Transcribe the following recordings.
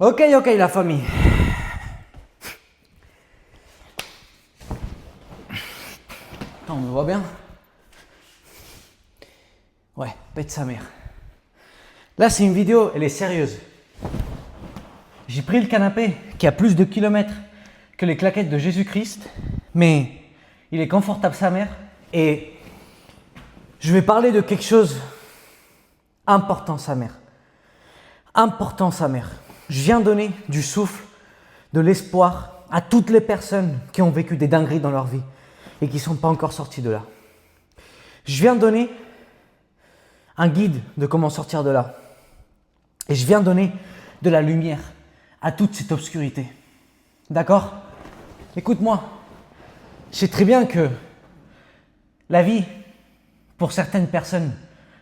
Ok la famille. Attends, on me voit bien? Ouais, pète sa mère. Là, c'est une vidéo, elle est sérieuse. J'ai pris le canapé qui a plus de kilomètres que les claquettes de Jésus-Christ, mais il est confortable sa mère et je vais parler de quelque chose important sa mère. Important sa mère. Je viens donner du souffle, de l'espoir à toutes les personnes qui ont vécu des dingueries dans leur vie et qui ne sont pas encore sorties de là. Je viens donner un guide de comment sortir de là. Et je viens donner de la lumière à toute cette obscurité. D'accord? Écoute-moi. Je sais très bien que la vie, pour certaines personnes,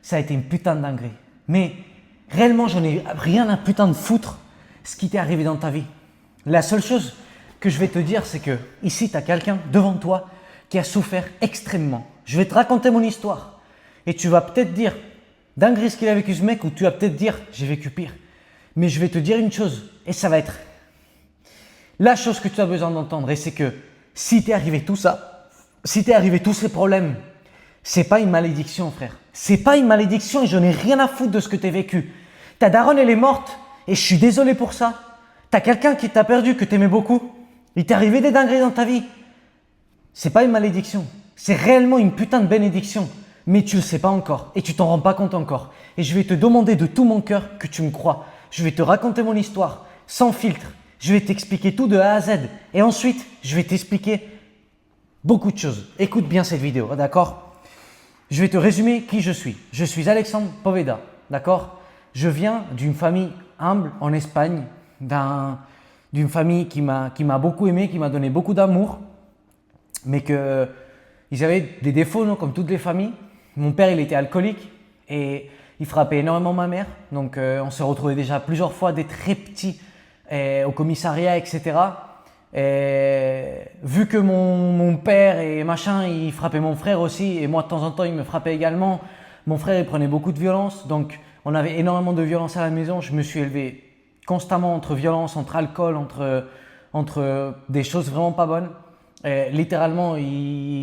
ça a été une putain de dinguerie. Mais réellement, j'en ai rien à putain de foutre ce qui t'est arrivé dans ta vie. La seule chose que je vais te dire, c'est que ici, tu as quelqu'un devant toi qui a souffert extrêmement. Je vais te raconter mon histoire. Et tu vas peut-être dire, dinguerie ce qu'il a vécu ce mec, ou tu vas peut-être dire, j'ai vécu pire. Mais je vais te dire une chose, et ça va être la chose que tu as besoin d'entendre, et c'est que si t'es arrivé tout ça, si t'es arrivé tous ces problèmes, c'est pas une malédiction, frère. C'est pas une malédiction et je n'ai rien à foutre de ce que t'as vécu. Ta daronne, elle est morte et je suis désolé pour ça. T'as quelqu'un qui t'a perdu, que t'aimais beaucoup. Il t'est arrivé des dingueries dans ta vie. C'est pas une malédiction. C'est réellement une putain de bénédiction. Mais tu le sais pas encore et tu t'en rends pas compte encore. Et je vais te demander de tout mon cœur que tu me crois. Je vais te raconter mon histoire sans filtre. Je vais t'expliquer tout de A à Z. Et ensuite, je vais t'expliquer beaucoup de choses. Écoute bien cette vidéo, d'accord? Je vais te résumer qui je suis. Je suis Alexandre Poveda, d'accord? Je viens d'une famille humble en Espagne, d'une famille qui m'a beaucoup aimé, qui m'a donné beaucoup d'amour, mais ils avaient des défauts, non, comme toutes les familles. Mon père, il était alcoolique et il frappait énormément ma mère. Donc, on s'est retrouvés déjà plusieurs fois des très petits au commissariat, etc. Et vu que mon père et machin, il frappait mon frère aussi, et moi de temps en temps il me frappait également. Mon frère il prenait beaucoup de violence, donc on avait énormément de violence à la maison. Je me suis élevé constamment entre violence, entre alcool, entre des choses vraiment pas bonnes. Et littéralement,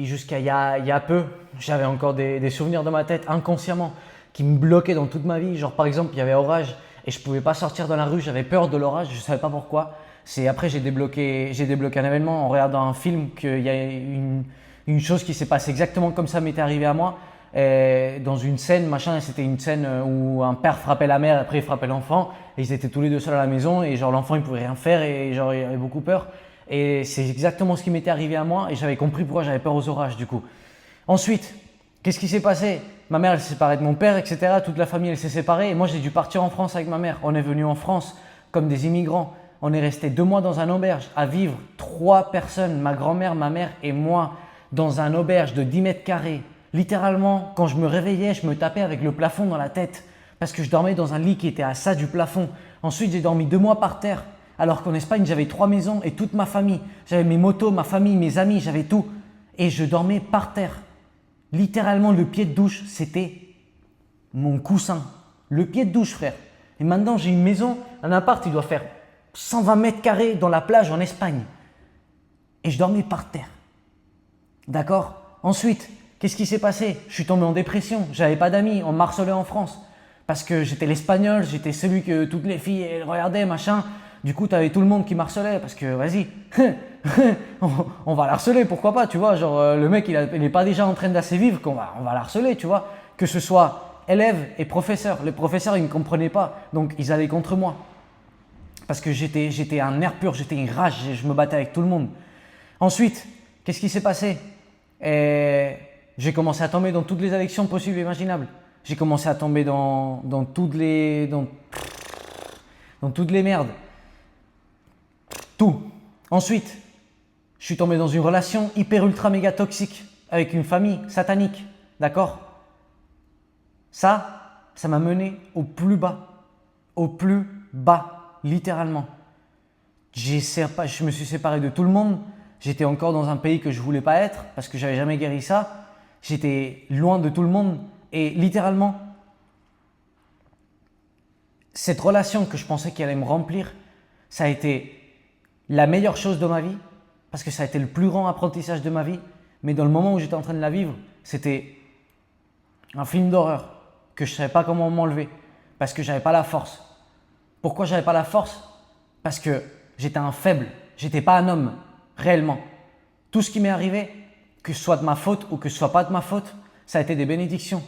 jusqu'à il y a peu, j'avais encore des souvenirs dans ma tête inconsciemment qui me bloquaient dans toute ma vie. Genre par exemple, il y avait orage et je pouvais pas sortir dans la rue, j'avais peur de l'orage, je savais pas pourquoi. C'est après j'ai débloqué un événement en regardant un film qu'il y a une chose qui s'est passée exactement comme ça m'était arrivé à moi. Et dans une scène, machin, c'était une scène où un père frappait la mère, après il frappait l'enfant, et ils étaient tous les deux seuls à la maison, et genre l'enfant il pouvait rien faire, et genre il avait beaucoup peur. Et c'est exactement ce qui m'était arrivé à moi, et j'avais compris pourquoi j'avais peur aux orages du coup. Ensuite, qu'est-ce qui s'est passé? Ma mère elle s'est séparée de mon père, etc. Toute la famille elle s'est séparée, et moi j'ai dû partir en France avec ma mère. On est venu en France comme des immigrants. On est resté 2 mois dans un auberge à vivre 3 personnes, ma grand-mère, ma mère et moi, dans un auberge de 10 mètres carrés. Littéralement, quand je me réveillais, je me tapais avec le plafond dans la tête parce que je dormais dans un lit qui était à ça du plafond. Ensuite, j'ai dormi 2 mois par terre alors qu'en Espagne, j'avais 3 maisons et toute ma famille. J'avais mes motos, ma famille, mes amis, j'avais tout. Et je dormais par terre. Littéralement, le pied de douche, c'était mon coussin. Le pied de douche, frère. Et maintenant, j'ai une maison, un appart, il doit faire 120 mètres carrés dans la plage en Espagne. Et je dormais par terre. D'accord? Ensuite, qu'est-ce qui s'est passé? Je suis tombé en dépression. J'avais pas d'amis. On m'harcelait en France. Parce que j'étais l'espagnol, j'étais celui que toutes les filles elles regardaient, machin. Du coup, t'avais tout le monde qui m'harcelait. Parce que, vas-y, on va l'harceler, pourquoi pas, tu vois? Genre, le mec, il est pas déjà en train d'assez vivre qu'on va l'harceler, tu vois? Que ce soit élèves et professeurs. Les professeurs, ils ne comprenaient pas. Donc, ils allaient contre moi. Parce que j'étais un nerf pur, j'étais une rage, je me battais avec tout le monde. Ensuite, qu'est-ce qui s'est passé? J'ai commencé à tomber dans toutes les addictions possibles et imaginables. J'ai commencé à tomber dans toutes les merdes. Tout. Ensuite, je suis tombé dans une relation hyper ultra méga toxique avec une famille satanique. D'accord? Ça m'a mené au plus bas. Au plus bas. Littéralement. Je me suis séparé de tout le monde. J'étais encore dans un pays que je ne voulais pas être parce que je n'avais jamais guéri ça. J'étais loin de tout le monde. Et littéralement, cette relation que je pensais qu'elle allait me remplir, ça a été la meilleure chose de ma vie, parce que ça a été le plus grand apprentissage de ma vie. Mais dans le moment où j'étais en train de la vivre, c'était un film d'horreur que je ne savais pas comment m'enlever, parce que je n'avais pas la force. Pourquoi je n'avais pas la force? Parce que j'étais un faible, je n'étais pas un homme, réellement. Tout ce qui m'est arrivé, que ce soit de ma faute ou que ce soit pas de ma faute, ça a été des bénédictions.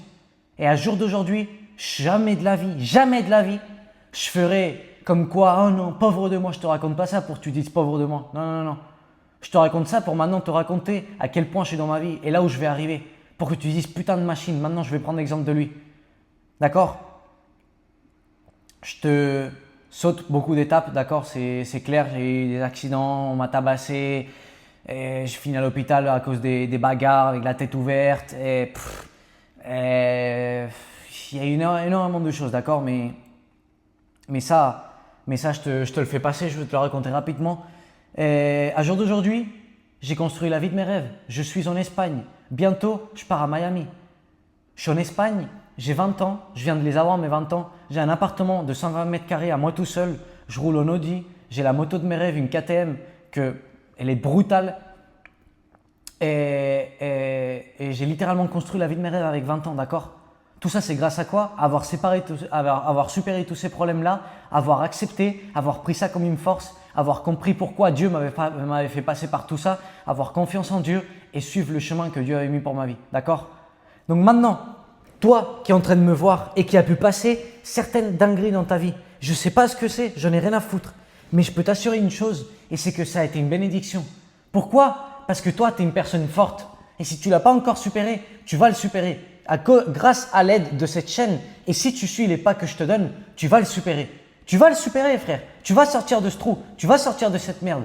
Et à jour d'aujourd'hui, jamais de la vie, je ferai comme quoi, oh non, pauvre de moi, je te raconte pas ça pour que tu dises pauvre de moi. Non, non, non. Je te raconte ça pour maintenant te raconter à quel point je suis dans ma vie et là où je vais arriver. Pour que tu dises putain de machine, maintenant je vais prendre l'exemple de lui. D'accord? Je te saute beaucoup d'étapes, d'accord? C'est clair, j'ai eu des accidents, on m'a tabassé, et je finis à l'hôpital à cause des bagarres avec la tête ouverte. Il y a eu énormément de choses, d'accord? Mais ça, je te le fais passer, je vais te le raconter rapidement. À jour d'aujourd'hui, j'ai construit la vie de mes rêves. Je suis en Espagne. Bientôt, je pars à Miami. Je suis en Espagne, j'ai 20 ans, je viens de les avoir mes 20 ans. J'ai un appartement de 120 mètres carrés à moi tout seul. Je roule en Audi. J'ai la moto de mes rêves, une KTM, elle est brutale. Et j'ai littéralement construit la vie de mes rêves avec 20 ans, d'accord? Tout ça, c'est grâce à quoi? Avoir supéré tous ces problèmes-là, avoir accepté, avoir pris ça comme une force, avoir compris pourquoi Dieu m'avait fait passer par tout ça, avoir confiance en Dieu et suivre le chemin que Dieu avait mis pour ma vie, d'accord? Donc maintenant, toi qui es en train de me voir et qui as pu passer certaines dingueries dans ta vie, je ne sais pas ce que c'est, je n'ai rien à foutre, mais je peux t'assurer une chose et c'est que ça a été une bénédiction. Pourquoi? Parce que toi, tu es une personne forte et si tu ne l'as pas encore supéré, tu vas le supérer. Grâce à l'aide de cette chaîne et si tu suis les pas que je te donne, tu vas le supérer. Tu vas le supérer, frère. Tu vas sortir de ce trou. Tu vas sortir de cette merde.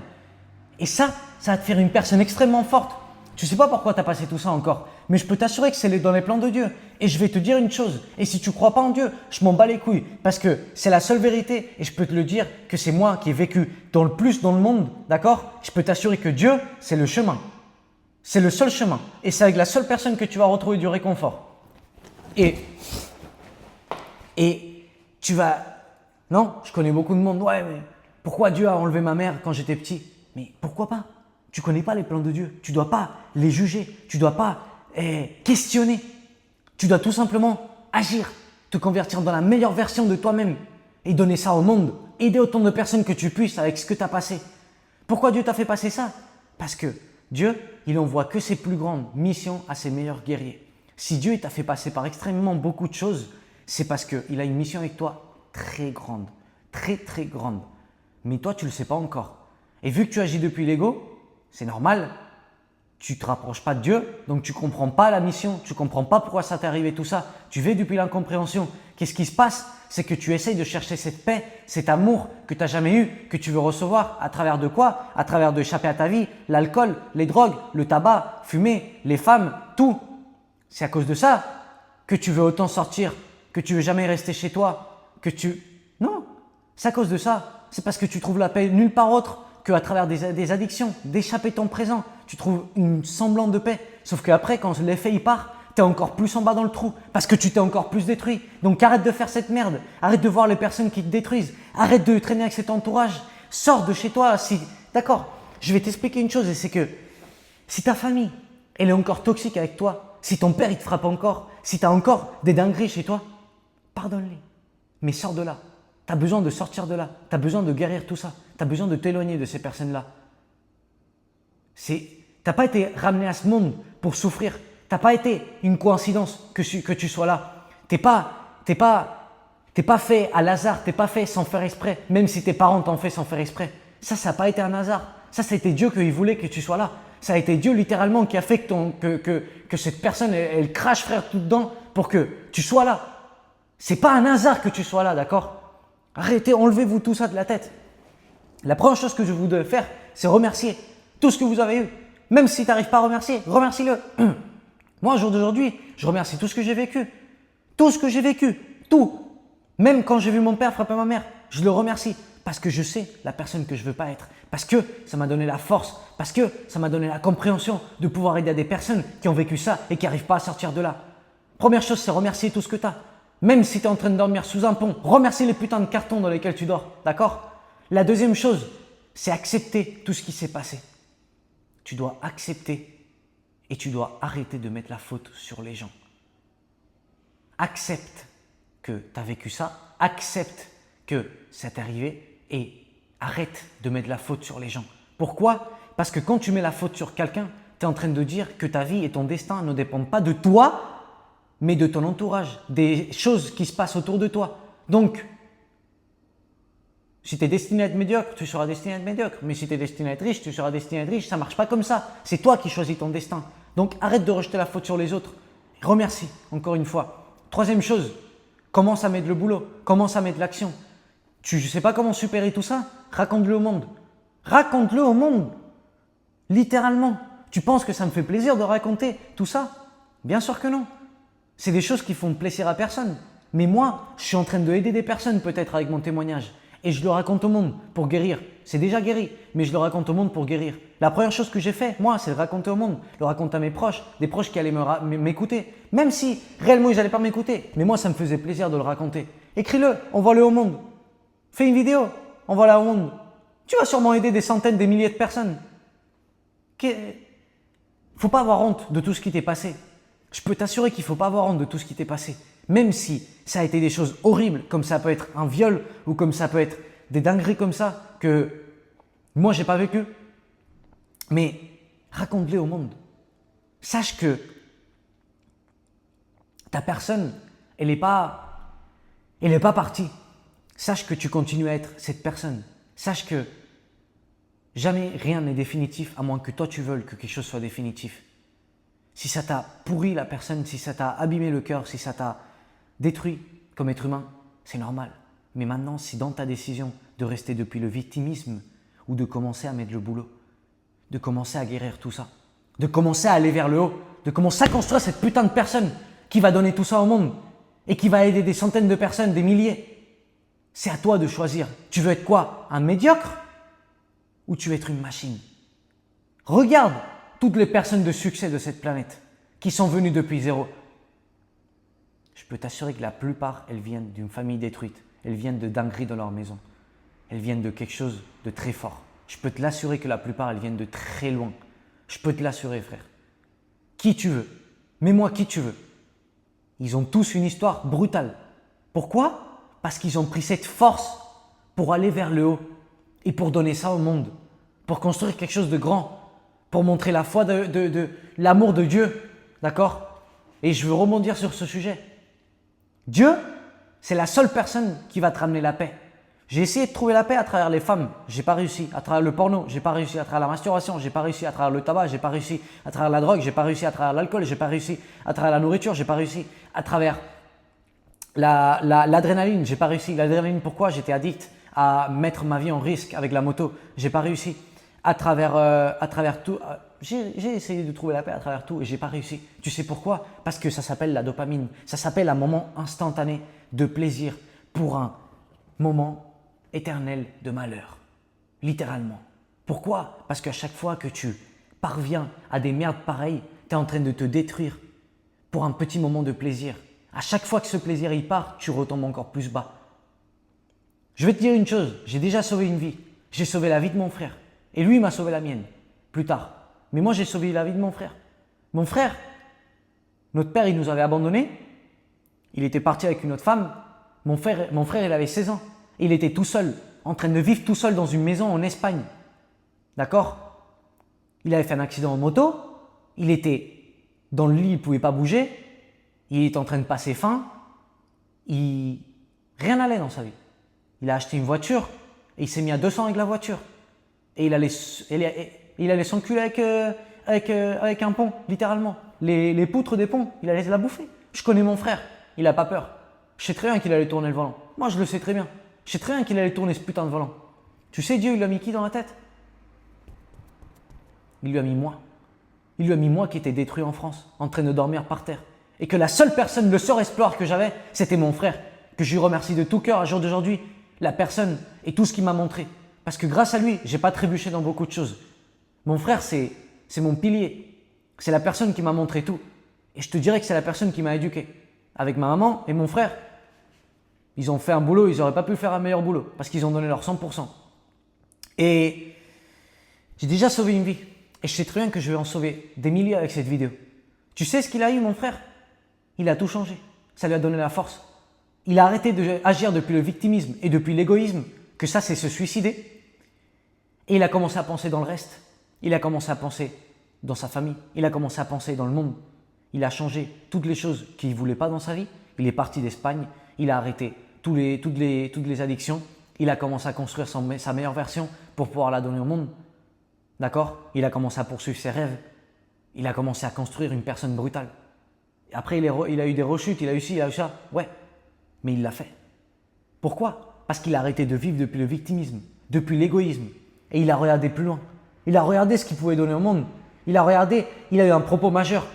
Et ça va te faire une personne extrêmement forte. Tu ne sais pas pourquoi tu as passé tout ça encore, mais je peux t'assurer que c'est dans les plans de Dieu. Et je vais te dire une chose, et si tu ne crois pas en Dieu, je m'en bats les couilles, parce que c'est la seule vérité, et je peux te le dire que c'est moi qui ai vécu dans le plus dans le monde, d'accord? Je peux t'assurer que Dieu, c'est le chemin. C'est le seul chemin, et c'est avec la seule personne que tu vas retrouver du réconfort. Et tu vas… Non, je connais beaucoup de monde, ouais, mais pourquoi Dieu a enlevé ma mère quand j'étais petit? Mais pourquoi pas? Tu ne connais pas les plans de Dieu. Tu ne dois pas les juger. Tu ne dois pas questionner. Tu dois tout simplement agir, te convertir dans la meilleure version de toi-même et donner ça au monde. Aider autant de personnes que tu puisses avec ce que tu as passé. Pourquoi Dieu t'a fait passer ça? Parce que Dieu, il envoie que ses plus grandes missions à ses meilleurs guerriers. Si Dieu t'a fait passer par extrêmement beaucoup de choses, c'est parce qu'il a une mission avec toi très grande. Très, très grande. Mais toi, tu ne le sais pas encore. Et vu que tu agis depuis l'ego, c'est normal, tu ne te rapproches pas de Dieu, donc tu ne comprends pas la mission, tu ne comprends pas pourquoi ça t'est arrivé tout ça, tu vis depuis l'incompréhension. Qu'est-ce qui se passe? C'est que tu essayes de chercher cette paix, cet amour que tu n'as jamais eu, que tu veux recevoir à travers de quoi? À travers d'échapper à ta vie, l'alcool, les drogues, le tabac, fumer, les femmes, tout. C'est à cause de ça que tu veux autant sortir, que tu veux jamais rester chez toi, Non, c'est à cause de ça. C'est parce que tu trouves la paix nulle part autre qu'à travers des addictions, d'échapper ton présent. Tu trouves une semblante de paix. Sauf qu'après, quand l'effet il part, tu es encore plus en bas dans le trou parce que tu t'es encore plus détruit. Donc arrête de faire cette merde. Arrête de voir les personnes qui te détruisent. Arrête de traîner avec cet entourage. Sors de chez toi. D'accord, je vais t'expliquer une chose et c'est que si ta famille, elle est encore toxique avec toi, si ton père il te frappe encore, si tu as encore des dingueries chez toi, pardonne-les. Mais sors de là. Tu as besoin de sortir de là. Tu as besoin de guérir tout ça. Tu as besoin de t'éloigner de ces personnes-là. Tu n'as pas été ramené à ce monde pour souffrir. Tu n'as pas été une coïncidence que tu sois là. Tu n'es pas fait à hasard. Tu n'es pas fait sans faire exprès. Même si tes parents t'ont fait sans faire exprès. Ça n'a pas été un hasard. Ça a été Dieu qui voulait que tu sois là. Ça a été Dieu littéralement qui a fait que cette personne, elle crache frère tout dedans pour que tu sois là. C'est pas un hasard que tu sois là, d'accord? Arrêtez, enlevez-vous tout ça de la tête. La première chose que je vous dois faire, c'est remercier tout ce que vous avez eu. Même si tu n'arrives pas à remercier, remercie-le. Moi, au jour d'aujourd'hui, je remercie tout ce que j'ai vécu. Tout ce que j'ai vécu, tout. Même quand j'ai vu mon père frapper ma mère, je le remercie parce que je sais la personne que je ne veux pas être. Parce que ça m'a donné la force, parce que ça m'a donné la compréhension de pouvoir aider à des personnes qui ont vécu ça et qui n'arrivent pas à sortir de là. Première chose, c'est remercier tout ce que tu as. Même si tu es en train de dormir sous un pont, remercie les putains de cartons dans lesquels tu dors, d'accord? La deuxième chose, c'est accepter tout ce qui s'est passé. Tu dois accepter et tu dois arrêter de mettre la faute sur les gens. Accepte que tu as vécu ça, accepte que ça t'est arrivé et arrête de mettre la faute sur les gens. Pourquoi? Parce que quand tu mets la faute sur quelqu'un, tu es en train de dire que ta vie et ton destin ne dépendent pas de toi, mais de ton entourage, des choses qui se passent autour de toi. Donc, si tu es destiné à être médiocre, tu seras destiné à être médiocre. Mais si tu es destiné à être riche, tu seras destiné à être riche. Ça ne marche pas comme ça. C'est toi qui choisis ton destin. Donc, arrête de rejeter la faute sur les autres. Remercie, encore une fois. Troisième chose, commence à mettre le boulot. Commence à mettre l'action. Tu ne sais pas comment supérer tout ça? Raconte-le au monde. Raconte-le au monde. Littéralement. Tu penses que ça me fait plaisir de raconter tout ça? Bien sûr que non. C'est des choses qui font plaisir à personne. Mais moi, je suis en train d'aider des personnes peut-être avec mon témoignage. Et je le raconte au monde pour guérir. C'est déjà guéri, mais je le raconte au monde pour guérir. La première chose que j'ai fait, moi, c'est de raconter au monde. Le raconter à mes proches, des proches qui allaient m'écouter. Même si réellement ils n'allaient pas m'écouter. Mais moi, ça me faisait plaisir de le raconter. Écris-le, envoie-le au monde. Fais une vidéo, envoie-la au monde. Tu vas sûrement aider des centaines, des milliers de personnes. Faut pas avoir honte de tout ce qui t'est passé. Je peux t'assurer qu'il ne faut pas avoir honte de tout ce qui t'est passé. Même si ça a été des choses horribles, comme ça peut être un viol ou comme ça peut être des dingueries comme ça que moi j'ai pas vécu. Mais raconte-les au monde. Sache que ta personne, elle n'est pas partie. Sache que tu continues à être cette personne. Sache que jamais rien n'est définitif à moins que toi tu veuilles que quelque chose soit définitif. Si ça t'a pourri la personne, si ça t'a abîmé le cœur, si ça t'a détruit comme être humain, c'est normal. Mais maintenant, si dans ta décision de rester depuis le victimisme ou de commencer à mettre le boulot, de commencer à guérir tout ça, de commencer à aller vers le haut, de commencer à construire cette putain de personne qui va donner tout ça au monde et qui va aider des centaines de personnes, des milliers, c'est à toi de choisir. Tu veux être quoi? Un médiocre ou tu veux être une machine? Regarde toutes les personnes de succès de cette planète qui sont venues depuis zéro. Je peux t'assurer que la plupart, elles viennent d'une famille détruite. Elles viennent de dingueries dans leur maison. Elles viennent de quelque chose de très fort. Je peux te l'assurer que la plupart, elles viennent de très loin. Je peux te l'assurer, frère. Qui tu veux. Mets-moi qui tu veux. Ils ont tous une histoire brutale. Pourquoi? Parce qu'ils ont pris cette force pour aller vers le haut et pour donner ça au monde. Pour construire quelque chose de grand. Pour montrer la foi de l'amour de Dieu. D'accord? Et je veux rebondir sur ce sujet. Dieu, c'est la seule personne qui va te ramener la paix. J'ai essayé de trouver la paix à travers les femmes, j'ai pas réussi. À travers le porno, j'ai pas réussi. À travers la masturbation, j'ai pas réussi. À travers le tabac, j'ai pas réussi. À travers la drogue, j'ai pas réussi. À travers l'alcool, j'ai pas réussi. À travers la nourriture, j'ai pas réussi. À travers l'adrénaline, j'ai pas réussi. L'adrénaline, pourquoi? J'étais addict à mettre ma vie en risque avec la moto, j'ai pas réussi. À travers tout, j'ai essayé de trouver la paix à travers tout et j'ai pas réussi. Tu sais pourquoi? Parce que ça s'appelle la dopamine. Ça s'appelle un moment instantané de plaisir pour un moment éternel de malheur. Littéralement. Pourquoi? Parce qu'à chaque fois que tu parviens à des merdes pareilles, tu es en train de te détruire pour un petit moment de plaisir. À chaque fois que ce plaisir il part, tu retombes encore plus bas. Je vais te dire une chose, j'ai déjà sauvé une vie. J'ai sauvé la vie de mon frère. Et lui, il m'a sauvé la mienne, plus tard. Mais moi, j'ai sauvé la vie de mon frère. Mon frère, notre père, il nous avait abandonnés. Il était parti avec une autre femme. Mon frère, il avait 16 ans. Il était tout seul, en train de vivre tout seul dans une maison en Espagne. D'accord? Il avait fait un accident en moto. Il était dans le lit, il ne pouvait pas bouger. Il était en train de passer faim. Rien n'allait dans sa vie. Il a acheté une voiture et il s'est mis à 200 avec la voiture. Et il allait s'enculer avec un pont, littéralement. Les poutres des ponts, il allait la bouffer. Je connais mon frère, il n'a pas peur. Je sais très bien qu'il allait tourner le volant. Moi, je le sais très bien. Je sais très bien qu'il allait tourner ce putain de volant. Tu sais, Dieu, il lui a mis qui dans la tête? Il lui a mis moi. Il lui a mis moi qui était détruit en France, en train de dormir par terre. Et que la seule personne, le seul espoir que j'avais, c'était mon frère. Que je lui remercie de tout cœur à jour d'aujourd'hui. La personne et tout ce qu'il m'a montré. Parce que grâce à lui, j'ai pas trébuché dans beaucoup de choses. Mon frère, c'est mon pilier. C'est la personne qui m'a montré tout. Et je te dirais que c'est la personne qui m'a éduqué. Avec ma maman et mon frère, ils ont fait un boulot, ils n'auraient pas pu faire un meilleur boulot. Parce qu'ils ont donné leur 100%. Et j'ai déjà sauvé une vie. Et je sais très bien que je vais en sauver des milliers avec cette vidéo. Tu sais ce qu'il a eu, mon frère? Il a tout changé. Ça lui a donné la force. Il a arrêté d'agir depuis le victimisme et depuis l'égoïsme, que ça c'est se suicider. Et il a commencé à penser dans le reste. Il a commencé à penser dans sa famille. Il a commencé à penser dans le monde. Il a changé toutes les choses qu'il ne voulait pas dans sa vie. Il est parti d'Espagne. Il a arrêté toutes les addictions. Il a commencé à construire sa meilleure version pour pouvoir la donner au monde. D'accord? Il a commencé à poursuivre ses rêves. Il a commencé à construire une personne brutale. Après, il a eu des rechutes, il a eu ci, il a eu ça. Ouais, mais il l'a fait. Pourquoi? Parce qu'il a arrêté de vivre depuis le victimisme, depuis l'égoïsme. Et il a regardé plus loin. Il a regardé ce qu'il pouvait donner au monde. Il a regardé, il a eu un propos majeur.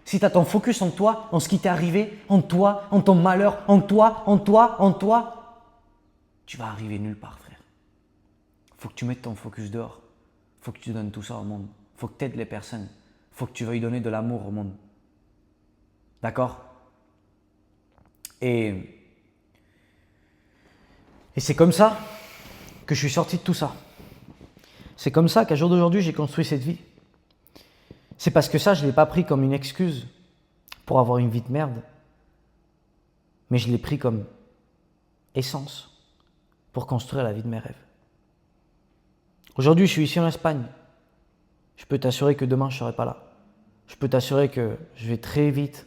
Si tu as ton focus en toi, en ce qui t'est arrivé, en toi, en ton malheur, en toi, tu vas arriver nulle part, frère. Faut que tu mettes ton focus dehors. Faut que tu donnes tout ça au monde. Faut que tu aides les personnes. Faut que tu veuilles donner de l'amour au monde. D'accord? Et c'est comme ça que je suis sorti de tout ça. C'est comme ça qu'à jour d'aujourd'hui, j'ai construit cette vie. C'est parce que ça, je ne l'ai pas pris comme une excuse pour avoir une vie de merde, mais je l'ai pris comme essence pour construire la vie de mes rêves. Aujourd'hui, je suis ici en Espagne. Je peux t'assurer que demain, je ne serai pas là. Je peux t'assurer que je vais très vite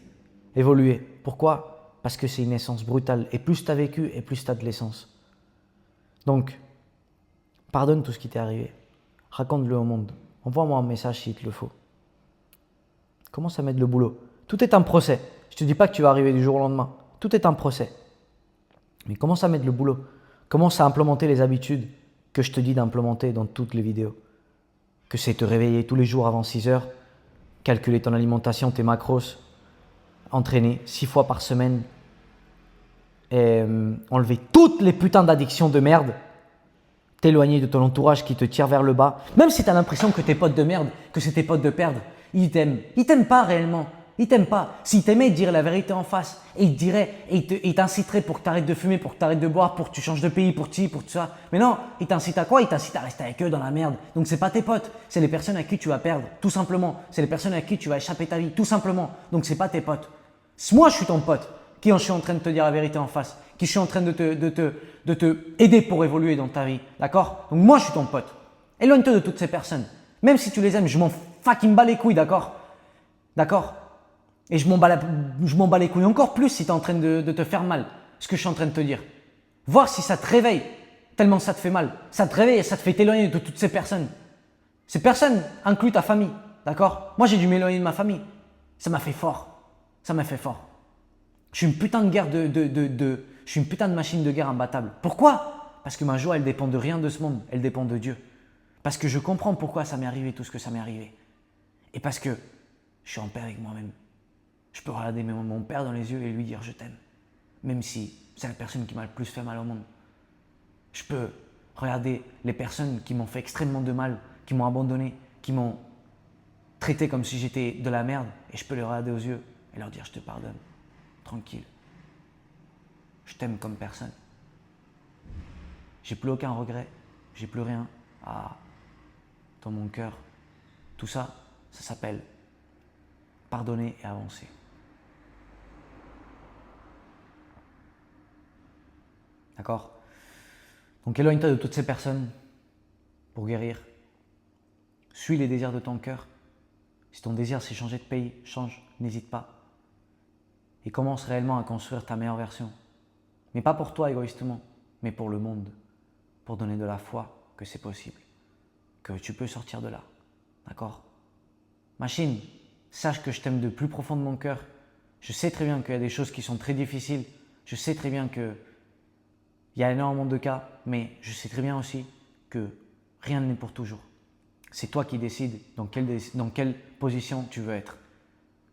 évoluer. Pourquoi? Parce que c'est une essence brutale. Et plus tu as vécu, et plus tu as de l'essence. Donc, pardonne tout ce qui t'est arrivé. Raconte-le au monde. Envoie-moi un message s'il te le faut. Commence à mettre le boulot. Tout est un procès. Je ne te dis pas que tu vas arriver du jour au lendemain. Tout est un procès. Mais commence à mettre le boulot. Commence à implémenter les habitudes que je te dis d'implémenter dans toutes les vidéos. Que c'est te réveiller tous les jours avant 6 heures, calculer ton alimentation, tes macros, entraîner 6 fois par semaine, et enlever toutes les putains d'addictions de merde, t'éloigner de ton entourage qui te tire vers le bas, même si tu as l'impression que tes potes de merde, que c'est tes potes de perdre, ils t'aiment. Ils t'aiment pas réellement. Ils t'aiment pas. S'ils t'aimaient, ils te diraient la vérité en face. Et ils te diraient, et ils t'inciteraient pour que tu arrêtes de fumer, pour que tu arrêtes de boire, pour que tu changes de pays, pour ci, pour tout ça. Mais non, ils t'incitent à quoi? Ils t'incitent à rester avec eux dans la merde. Donc c'est pas tes potes, c'est les personnes à qui tu vas perdre, tout simplement. C'est les personnes à qui tu vas échapper ta vie, tout simplement. Donc c'est pas tes potes. Moi, je suis ton pote, qui je suis en train de te dire la vérité en face, qui je suis en train de te aider pour évoluer dans ta vie. D'accord? Donc moi, je suis ton pote. Éloigne-toi de toutes ces personnes. Même si tu les aimes, je m'en fucking bats les couilles, d'accord? D'accord? Et je m'en bats les couilles encore plus si tu es en train de te faire mal, ce que je suis en train de te dire. Voir si ça te réveille, tellement ça te fait mal. Ça te réveille et ça te fait t'éloigner de toutes ces personnes. Ces personnes incluent ta famille, d'accord? Moi, j'ai dû m'éloigner de ma famille. Ça m'a fait fort. Ça m'a fait fort. Je suis une putain de guerre je suis une putain de machine de guerre imbattable. Pourquoi? Parce que ma joie, elle dépend de rien de ce monde. Elle dépend de Dieu. Parce que je comprends pourquoi ça m'est arrivé tout ce que ça m'est arrivé. Et parce que je suis en paix avec moi-même. Je peux regarder mon père dans les yeux et lui dire je t'aime. Même si c'est la personne qui m'a le plus fait mal au monde. Je peux regarder les personnes qui m'ont fait extrêmement de mal, qui m'ont abandonné, qui m'ont traité comme si j'étais de la merde. Et je peux les regarder aux yeux et leur dire je te pardonne. Tranquille. Je t'aime comme personne. J'ai plus aucun regret. J'ai plus rien dans mon cœur. Tout ça, ça s'appelle pardonner et avancer. D'accord? Donc éloigne-toi de toutes ces personnes pour guérir. Suis les désirs de ton cœur. Si ton désir c'est changer de pays, change, n'hésite pas. Et commence réellement à construire ta meilleure version. Mais pas pour toi égoïstement, mais pour le monde. Pour donner de la foi que c'est possible. Que tu peux sortir de là. D'accord? Machine, sache que je t'aime de plus profond de mon cœur. Je sais très bien qu'il y a des choses qui sont très difficiles. Je sais très bien qu'il y a énormément de cas, mais je sais très bien aussi que rien n'est pour toujours. C'est toi qui décides dans quelle position tu veux être.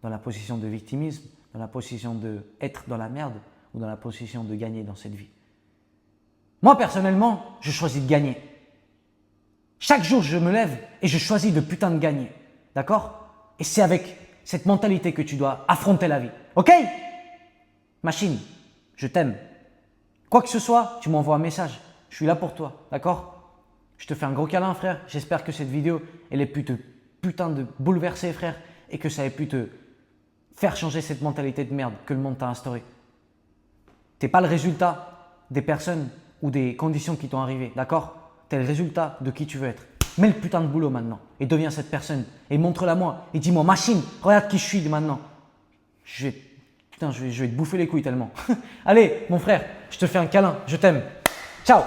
Dans la position de victimisme, dans la position d'être dans la merde ou dans la position de gagner dans cette vie. Moi, personnellement, je choisis de gagner. Chaque jour, je me lève et je choisis de putain de gagner. D'accord? Et c'est avec cette mentalité que tu dois affronter la vie. Ok? Machine, je t'aime. Quoi que ce soit, tu m'envoies un message. Je suis là pour toi. D'accord? Je te fais un gros câlin, frère. J'espère que cette vidéo, elle ait pu te putain de bouleverser, frère, et que ça ait pu te faire changer cette mentalité de merde que le monde t'a instaurée. T'es pas le résultat des personnes ou des conditions qui t'ont arrivé, d'accord? T'es le résultat de qui tu veux être. Mets le putain de boulot maintenant et deviens cette personne et montre-la moi et dis-moi machine, regarde qui je suis maintenant. Putain, je vais te bouffer les couilles tellement. Allez, mon frère, je te fais un câlin, je t'aime. Ciao!